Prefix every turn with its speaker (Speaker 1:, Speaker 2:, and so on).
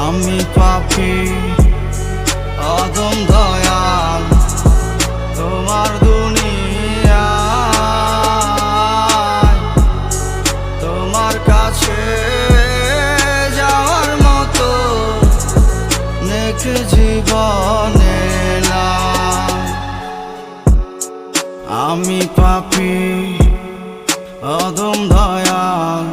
Speaker 1: আমি পাপী অদম দয়াল তোমার দুনিয়ায়, তোমার কাছে যাওয়ার মতো নেক জীবনে নাই। আমি পাপী অদম দয়াল